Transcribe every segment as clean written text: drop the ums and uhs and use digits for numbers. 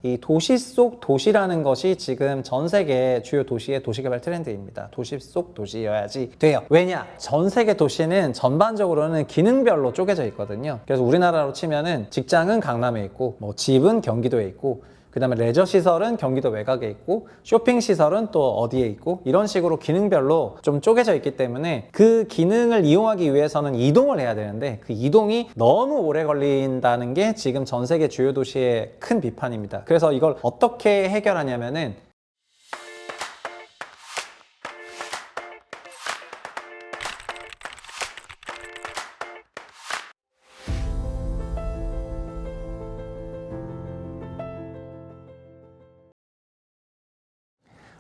이 도시 속 도시라는 것이 지금 전 세계 주요 도시의 도시개발 트렌드입니다. 도시 속 도시여야지 돼요. 왜냐? 전 세계 도시는 전반적으로는 기능별로 쪼개져 있거든요. 그래서 우리나라로 치면은 직장은 강남에 있고, 뭐 집은 경기도에 있고, 그 다음에 레저 시설은 경기도 외곽에 있고, 쇼핑 시설은 또 어디에 있고, 이런 식으로 기능별로 좀 쪼개져 있기 때문에 그 기능을 이용하기 위해서는 이동을 해야 되는데, 그 이동이 너무 오래 걸린다는 게 지금 전 세계 주요 도시의 큰 비판입니다. 그래서 이걸 어떻게 해결하냐면은,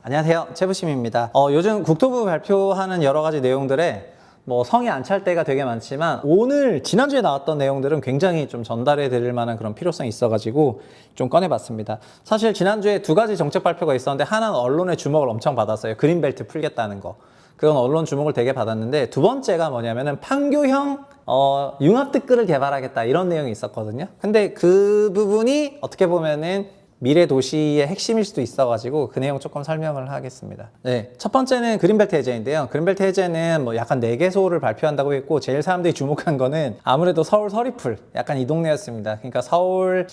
안녕하세요, 최부심입니다. 요즘 국토부 발표하는 여러 가지 내용들에 뭐 성이 안 찰 때가 되게 많지만, 지난주에 나왔던 내용들은 굉장히 좀 전달해 드릴 만한 그런 필요성이 있어가지고 좀 꺼내봤습니다. 사실 지난주에 두 가지 정책 발표가 있었는데, 하나는 언론의 주목을 엄청 받았어요. 그린벨트 풀겠다는 거. 그건 언론 주목을 되게 받았는데, 두 번째가 뭐냐면은 판교형 융합특구를 개발하겠다, 이런 내용이 있었거든요. 근데 그 부분이 어떻게 보면은 미래 도시의 핵심일 수도 있어가지고 그 내용 조금 설명을 하겠습니다. 네, 첫 번째는 그린벨트 해제인데요. 그린벨트 해제는 뭐 약간 4개소를 발표한다고 했고, 제일 사람들이 주목한 거는 아무래도 서울 서리풀, 약간 이 동네였습니다. 그러니까 서울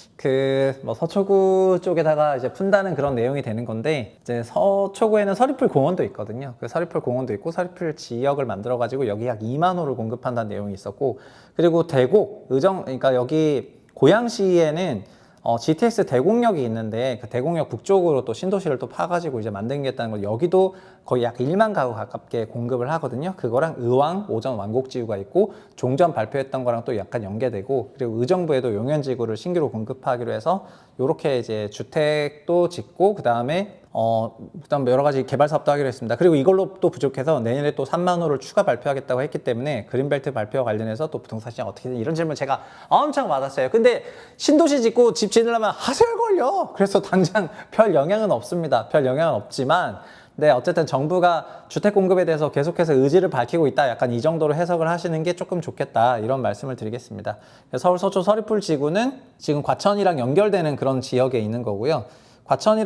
뭐 서초구 쪽에다가 이제 푼다는 그런 내용이 되는 건데, 이제 서초구에는 서리풀 공원도 있거든요. 그 서리풀 공원도 있고 서리풀 지역을 만들어가지고 여기 약 2만 호를 공급한다는 내용이 있었고, 그리고 대곡, 그러니까 여기 고양시에는 GTX 대곡역이 있는데, 그 대곡역 북쪽으로 또 신도시를 또 파가지고 이제 만들겠다는 거, 여기도 거의 약 1만 가구 가깝게 공급을 하거든요. 그거랑 의왕, 오전 완곡지구가 있고, 종전 발표했던 거랑 또 약간 연계되고, 그리고 의정부에도 용현지구를 신규로 공급하기로 해서 요렇게 이제 주택도 짓고, 그 다음에 여러 가지 개발 사업도 하기로 했습니다. 그리고 이걸로 또 부족해서 내년에 또 3만 호를 추가 발표하겠다고 했기 때문에, 그린벨트 발표와 관련해서 또 부동산 시장 어떻게든, 이런 질문 제가 엄청 받았어요. 근데 신도시 짓고 집 지으려면 하세요 걸려. 그래서 당장 별 영향은 없습니다. 별 영향은 없지만, 네, 어쨌든 정부가 주택 공급에 대해서 계속해서 의지를 밝히고 있다, 약간 이 정도로 해석을 하시는 게 조금 좋겠다, 이런 말씀을 드리겠습니다. 서울 서초 서리풀 지구는 지금 과천이랑 연결되는 그런 지역에 있는 거고요. 과천이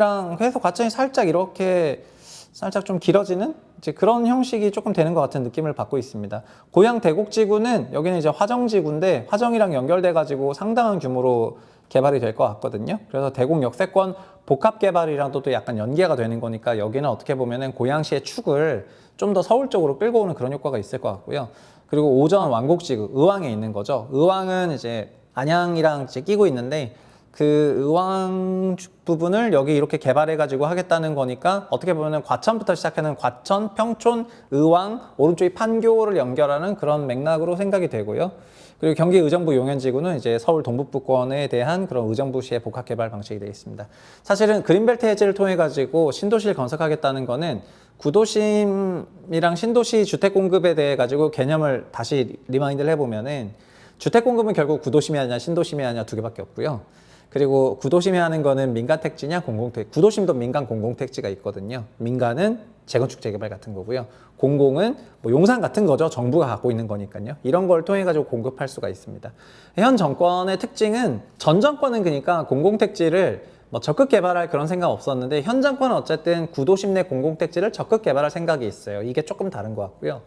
살짝 이렇게 살짝 좀 길어지는 이제 그런 형식이 조금 되는 것 같은 느낌을 받고 있습니다. 고양 대곡지구는 여기는 이제 화정지구인데, 화정이랑 연결돼 가지고 상당한 규모로 개발이 될 것 같거든요. 그래서 대곡 역세권 복합 개발이랑도 또 약간 연계가 되는 거니까, 여기는 어떻게 보면은 고양시의 축을 좀 더 서울 쪽으로 끌고 오는 그런 효과가 있을 것 같고요. 그리고 오전 완곡지구, 의왕에 있는 거죠. 의왕은 이제 안양이랑 이제 끼고 있는데, 그 의왕 부분을 여기 이렇게 개발해가지고 하겠다는 거니까, 어떻게 보면 과천부터 시작하는 과천, 평촌, 의왕, 오른쪽이 판교를 연결하는 그런 맥락으로 생각이 되고요. 그리고 경기 의정부 용현지구는 이제 서울 동북부권에 대한 그런 의정부시의 복합개발 방식이 되겠습니다. 사실은 그린벨트 해제를 통해 가지고 신도시를 건설하겠다는 거는, 구도심이랑 신도시 주택 공급에 대해 가지고 개념을 다시 리마인드를 해보면은, 주택 공급은 결국 구도심이 아니냐 신도심이 아니냐 두 개밖에 없고요. 그리고 구도심이 하는 거는 민간 택지냐 구도심도 민간 공공 택지가 있거든요. 민간은 재건축 재개발 같은 거고요. 공공은 뭐 용산 같은 거죠. 정부가 갖고 있는 거니까요. 이런 걸 통해 가지고 공급할 수가 있습니다. 현 정권의 특징은, 전 정권은 그러니까 공공 택지를 뭐 적극 개발할 그런 생각 없었는데, 현 정권은 어쨌든 구도심 내 공공 택지를 적극 개발할 생각이 있어요. 이게 조금 다른 것 같고요.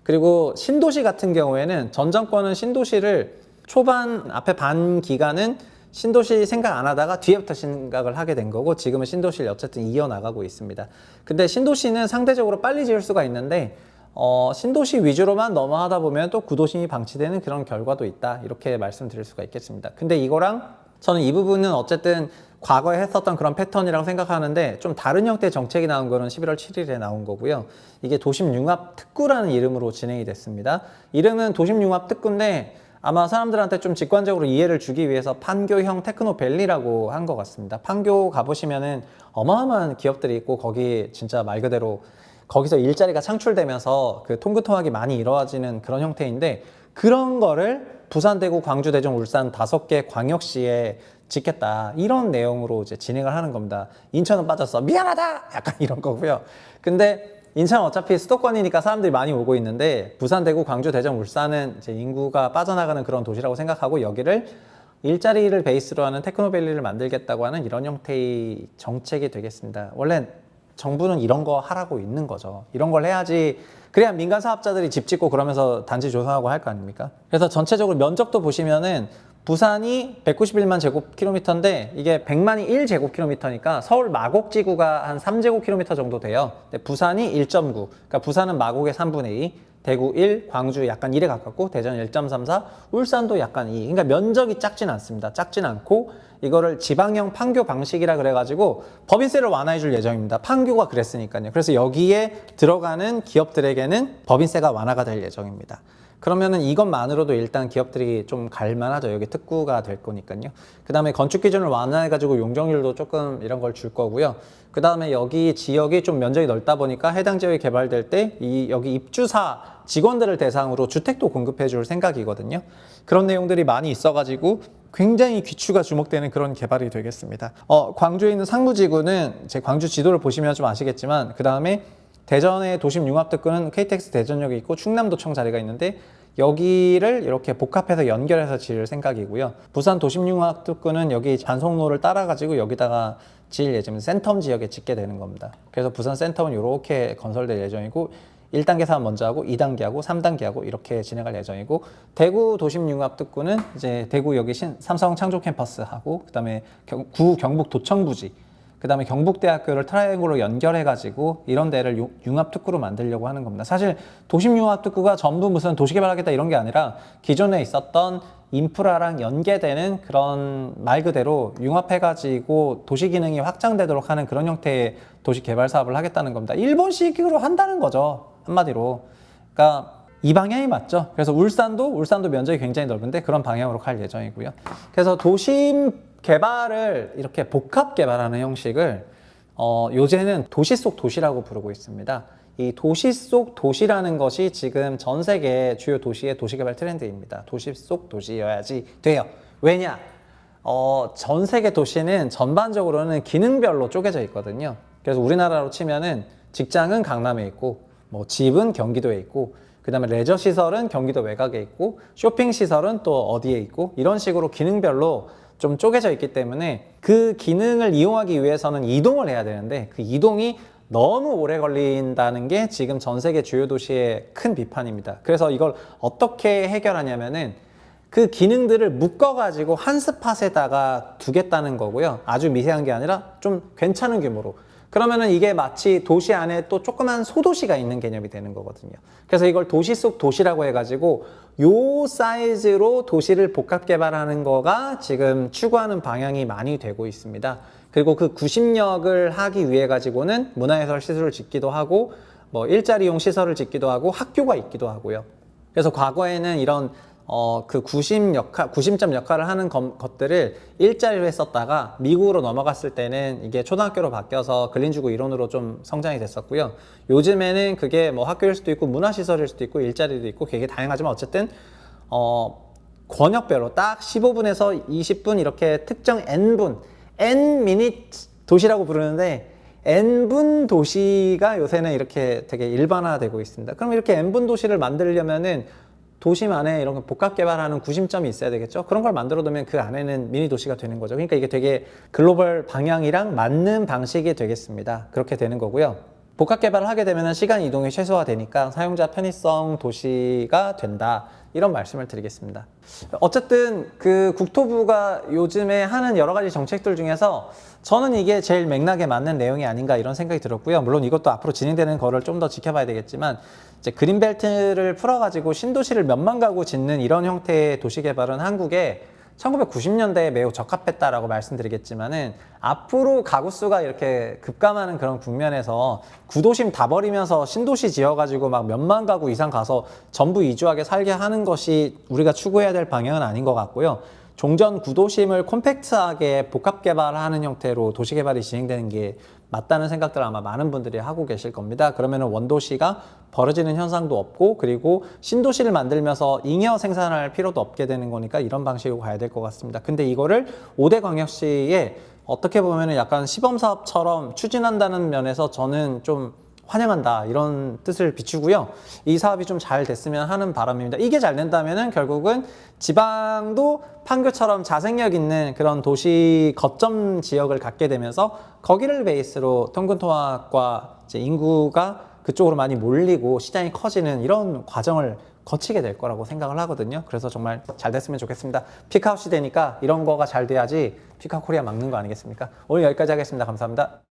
그리고 신도시 같은 경우에는, 전 정권은 신도시를 초반 앞에 반 기간은 신도시 생각 안 하다가 뒤에부터 생각을 하게 된 거고, 지금은 신도시를 어쨌든 이어나가고 있습니다. 근데 신도시는 상대적으로 빨리 지을 수가 있는데, 신도시 위주로만 너무 하다 보면 또 구도심이 방치되는 그런 결과도 있다, 이렇게 말씀드릴 수가 있겠습니다. 근데 이거랑 저는 이 부분은 어쨌든 과거에 했었던 그런 패턴이라고 생각하는데, 좀 다른 형태의 정책이 나온 거는 11월 7일에 나온 거고요. 이게 도심융합특구라는 이름으로 진행이 됐습니다. 이름은 도심융합특구인데, 아마 사람들한테 좀 직관적으로 이해를 주기 위해서 판교형 테크노밸리라고 한 것 같습니다. 판교 가보시면은 어마어마한 기업들이 있고, 거기 진짜 말 그대로 거기서 일자리가 창출되면서 그 통근통학이 많이 이루어지는 그런 형태인데, 그런 거를 부산, 대구, 광주, 대전, 울산 5개 광역시에 짓겠다, 이런 내용으로 이제 진행을 하는 겁니다. 인천은 빠졌어, 미안하다, 약간 이런 거고요. 근데 인천은 어차피 수도권이니까 사람들이 많이 오고 있는데, 부산, 대구, 광주, 대전, 울산은 이제 인구가 빠져나가는 그런 도시라고 생각하고, 여기를 일자리를 베이스로 하는 테크노밸리를 만들겠다고 하는 이런 형태의 정책이 되겠습니다. 원래 정부는 이런 거 하라고 있는 거죠. 이런 걸 해야지 그래야 민간 사업자들이 집 짓고 그러면서 단지 조성하고 할 거 아닙니까? 그래서 전체적으로 면적도 보시면은 부산이 191만 제곱킬로미터인데 이게 100만이 1제곱킬로미터니까 서울 마곡지구가 한 3제곱킬로미터 정도 돼요. 근데 부산이 1.9, 그러니까 부산은 마곡의 3분의 2, 대구 1, 광주 약간 1에 가깝고 대전 1.34, 울산도 약간 2. 그러니까 면적이 작진 않습니다. 작진 않고 이거를 지방형 판교 방식이라 그래가지고 법인세를 완화해 줄 예정입니다. 판교가 그랬으니까요. 그래서 여기에 들어가는 기업들에게는 법인세가 완화가 될 예정입니다. 그러면은 이것만으로도 일단 기업들이 좀 갈만하죠. 여기 특구가 될 거니까요. 그 다음에 건축 기준을 완화해가지고 용적률도 조금 이런 걸 줄 거고요. 그 다음에 여기 지역이 좀 면적이 넓다 보니까 해당 지역이 개발될 때 여기 입주사 직원들을 대상으로 주택도 공급해 줄 생각이거든요. 그런 내용들이 많이 있어가지고 굉장히 귀추가 주목되는 그런 개발이 되겠습니다. 광주에 있는 상무지구는 제 광주 지도를 보시면 좀 아시겠지만 그 다음에 대전의 도심융합특구는 KTX 대전역이 있고 충남도청 자리가 있는데 여기를 이렇게 복합해서 연결해서 지을 생각이고요. 부산 도심융합특구는 여기 반송로를 따라가지고 여기다가 지을 예정입니다. 센텀 지역에 짓게 되는 겁니다. 그래서 부산 센텀은 이렇게 건설될 예정이고 1단계 사업 먼저 하고 2단계 하고 3단계 하고 이렇게 진행할 예정이고 대구 도심융합특구는 이제 대구 여기 삼성 창조 캠퍼스 하고 그다음에 구 경북 도청부지 그 다음에 경북대학교를 트라이앵글로 연결해가지고 이런 데를 융합특구로 만들려고 하는 겁니다. 사실 도심융합특구가 전부 무슨 도시개발하겠다 이런 게 아니라 기존에 있었던 인프라랑 연계되는 그런 말 그대로 융합해가지고 도시기능이 확장되도록 하는 그런 형태의 도시개발 사업을 하겠다는 겁니다. 일본식으로 한다는 거죠. 한마디로. 그러니까 이 방향이 맞죠. 그래서 울산도 면적이 굉장히 넓은데 그런 방향으로 갈 예정이고요. 그래서 도심 개발을 이렇게 복합 개발하는 형식을 요새는 도시 속 도시라고 부르고 있습니다. 이 도시 속 도시라는 것이 지금 전 세계 주요 도시의 도시개발 트렌드입니다. 도시 속 도시여야지 돼요. 왜냐? 전 세계 도시는 전반적으로는 기능별로 쪼개져 있거든요. 그래서 우리나라로 치면은 직장은 강남에 있고 뭐 집은 경기도에 있고 그 다음에 레저 시설은 경기도 외곽에 있고 쇼핑 시설은 또 어디에 있고 이런 식으로 기능별로 좀 쪼개져 있기 때문에 그 기능을 이용하기 위해서는 이동을 해야 되는데 그 이동이 너무 오래 걸린다는 게 지금 전 세계 주요 도시의 큰 비판입니다. 그래서 이걸 어떻게 해결하냐면은 그 기능들을 묶어가지고 한 스팟에다가 두겠다는 거고요. 아주 미세한 게 아니라 좀 괜찮은 규모로. 그러면은 이게 마치 도시 안에 또 조그만 소도시가 있는 개념이 되는 거거든요. 그래서 이걸 도시 속 도시라고 해가지고 요 사이즈로 도시를 복합 개발하는 거가 지금 추구하는 방향이 많이 되고 있습니다. 그리고 그 구심력을 하기 위해 가지고는 문화예술 시설을 짓기도 하고 뭐 일자리용 시설을 짓기도 하고 학교가 있기도 하고요. 그래서 과거에는 이런 그 구심점 역할을 하는 것들을 일자리로 했었다가 미국으로 넘어갔을 때는 이게 초등학교로 바뀌어서 근린주구 이론으로 좀 성장이 됐었고요. 요즘에는 그게 뭐 학교일 수도 있고 문화시설일 수도 있고 일자리도 있고 되게 다양하지만 어쨌든 권역별로 딱 15분에서 20분 이렇게 특정 N분, N-minute 도시라고 부르는데 N분 도시가 요새는 이렇게 되게 일반화되고 있습니다. 그럼 이렇게 N분 도시를 만들려면은 도심 안에 이런 복합 개발하는 구심점이 있어야 되겠죠. 그런 걸 만들어 두면 그 안에는 미니 도시가 되는 거죠. 그러니까 이게 되게 글로벌 방향이랑 맞는 방식이 되겠습니다. 그렇게 되는 거고요. 복합 개발을 하게 되면 시간 이동이 최소화되니까 사용자 편의성 도시가 된다. 이런 말씀을 드리겠습니다. 어쨌든 그 국토부가 요즘에 하는 여러 가지 정책들 중에서 저는 이게 제일 맥락에 맞는 내용이 아닌가 이런 생각이 들었고요. 물론 이것도 앞으로 진행되는 거를 좀 더 지켜봐야 되겠지만 이제 그린벨트를 풀어가지고 신도시를 몇만 가구 짓는 이런 형태의 도시 개발은 한국에 1990년대에 매우 적합했다라고 말씀드리겠지만은 앞으로 가구 수가 이렇게 급감하는 그런 국면에서 구도심 다 버리면서 신도시 지어가지고 막 몇만 가구 이상 가서 전부 이주하게 살게 하는 것이 우리가 추구해야 될 방향은 아닌 것 같고요. 종전 구도심을 콤팩트하게 복합 개발하는 형태로 도시 개발이 진행되는 게 맞다는 생각들을 아마 많은 분들이 하고 계실 겁니다. 그러면은 원도시가 벌어지는 현상도 없고 그리고 신도시를 만들면서 잉여 생산할 필요도 없게 되는 거니까 이런 방식으로 가야 될 것 같습니다. 근데 이거를 5대 광역시에 어떻게 보면은 약간 시범사업처럼 추진한다는 면에서 저는 좀 환영한다 이런 뜻을 비추고요. 이 사업이 좀 잘 됐으면 하는 바람입니다. 이게 잘 된다면은 결국은 지방도 판교처럼 자생력 있는 그런 도시 거점 지역을 갖게 되면서 거기를 베이스로 통근통학과 이제 인구가 그쪽으로 많이 몰리고 시장이 커지는 이런 과정을 거치게 될 거라고 생각을 하거든요. 그래서 정말 잘 됐으면 좋겠습니다. 피크아웃 시대니까 이런 거가 잘 돼야지 피크아웃 코리아 막는 거 아니겠습니까? 오늘 여기까지 하겠습니다. 감사합니다.